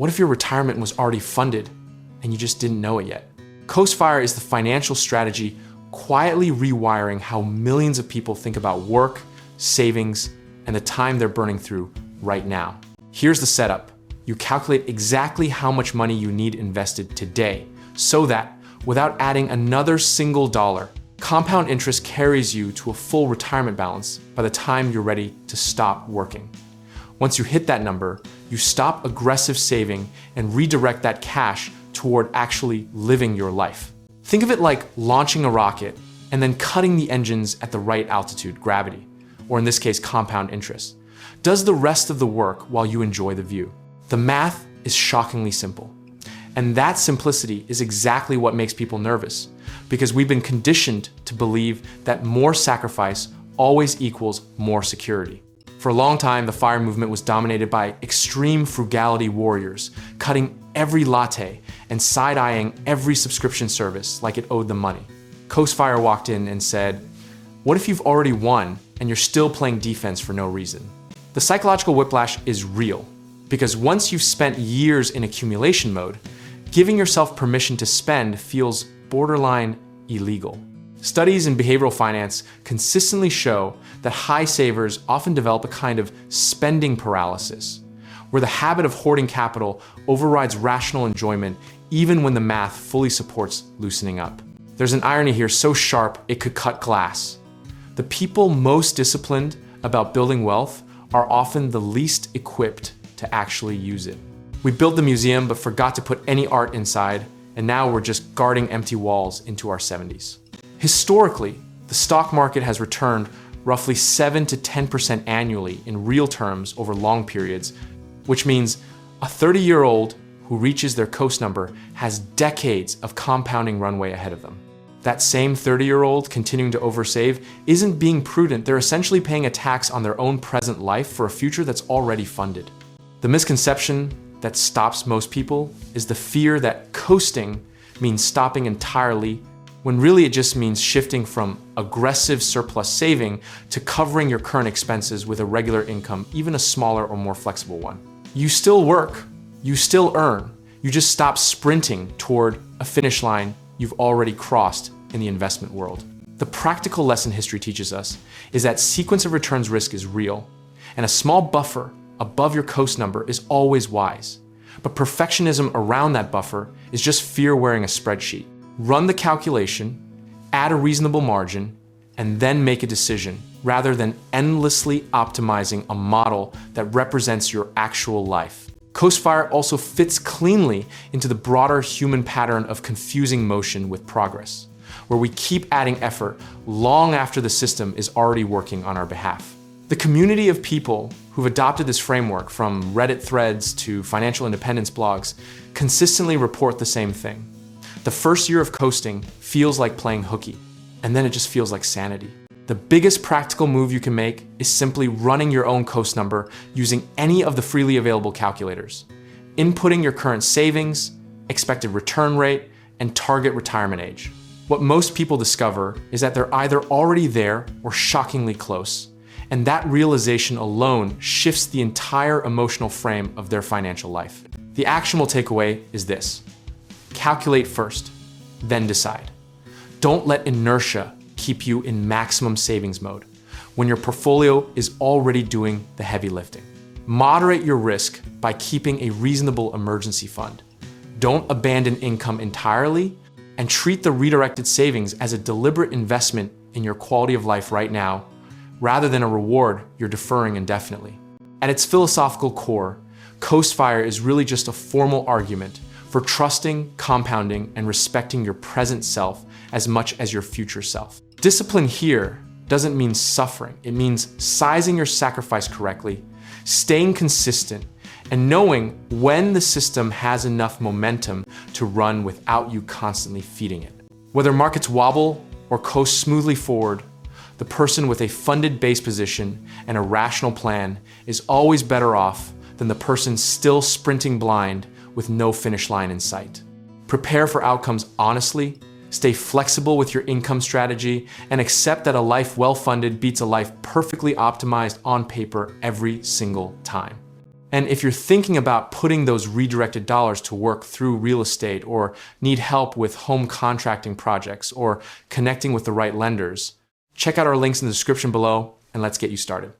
What if your retirement was already funded and you just didn't know it yet? Coastfire is the financial strategy quietly rewiring how millions of people think about work, savings, and the time they're burning through right now. Here's the setup. You calculate exactly how much money you need invested today so that, without adding another single dollar, compound interest carries you to a full retirement balance by the time you're ready to stop working. Once you hit that number, you stop aggressive saving and redirect that cash toward actually living your life. Think of it like launching a rocket and then cutting the engines at the right altitude, gravity, or in this case, compound interest. Does the rest of the work while you enjoy the view. The math is shockingly simple. And that simplicity is exactly what makes people nervous, because we've been conditioned to believe that more sacrifice always equals more security. For a long time, the FIRE movement was dominated by extreme frugality warriors, cutting every latte and side-eyeing every subscription service like it owed them money. Coastfire walked in and said, what if you've already won and you're still playing defense for no reason? The psychological whiplash is real, because once you've spent years in accumulation mode, giving yourself permission to spend feels borderline illegal. Studies in behavioral finance consistently show that high savers often develop a kind of spending paralysis, where the habit of hoarding capital overrides rational enjoyment even when the math fully supports loosening up. There's an irony here so sharp it could cut glass. The people most disciplined about building wealth are often the least equipped to actually use it. We built the museum but forgot to put any art inside, and now we're just guarding empty walls into our 70s. Historically, the stock market has returned roughly 7 to 10% annually in real terms over long periods, which means a 30-year-old who reaches their coast number has decades of compounding runway ahead of them. That same 30-year-old continuing to oversave isn't being prudent. They're essentially paying a tax on their own present life for a future that's already funded. The misconception that stops most people is the fear that coasting means stopping entirely, when really it just means shifting from aggressive surplus saving to covering your current expenses with a regular income, even a smaller or more flexible one. You still work, you still earn, you just stop sprinting toward a finish line you've already crossed in the investment world. The practical lesson history teaches us is that sequence of returns risk is real, and a small buffer above your coast number is always wise. But perfectionism around that buffer is just fear wearing a spreadsheet. Run the calculation, add a reasonable margin, and then make a decision, rather than endlessly optimizing a model that represents your actual life. Coastfire also fits cleanly into the broader human pattern of confusing motion with progress, where we keep adding effort long after the system is already working on our behalf. The community of people who've adopted this framework, from Reddit threads to financial independence blogs, consistently report the same thing. The first year of coasting feels like playing hooky, and then it just feels like sanity. The biggest practical move you can make is simply running your own coast number using any of the freely available calculators, inputting your current savings, expected return rate, and target retirement age. What most people discover is that they're either already there or shockingly close, and that realization alone shifts the entire emotional frame of their financial life. The actionable takeaway is this: calculate first, then decide. Don't let inertia keep you in maximum savings mode when your portfolio is already doing the heavy lifting. Moderate your risk by keeping a reasonable emergency fund. Don't abandon income entirely, and treat the redirected savings as a deliberate investment in your quality of life right now, rather than a reward you're deferring indefinitely. At its philosophical core, Coastfire is really just a formal argument for trusting, compounding, and respecting your present self as much as your future self. Discipline here doesn't mean suffering. It means sizing your sacrifice correctly, staying consistent, and knowing when the system has enough momentum to run without you constantly feeding it. Whether markets wobble or coast smoothly forward, the person with a funded base position and a rational plan is always better off than the person still sprinting blind with no finish line in sight. Prepare for outcomes honestly, stay flexible with your income strategy, and accept that a life well-funded beats a life perfectly optimized on paper every single time. And if you're thinking about putting those redirected dollars to work through real estate, or need help with home contracting projects, or connecting with the right lenders, check out our links in the description below and let's get you started.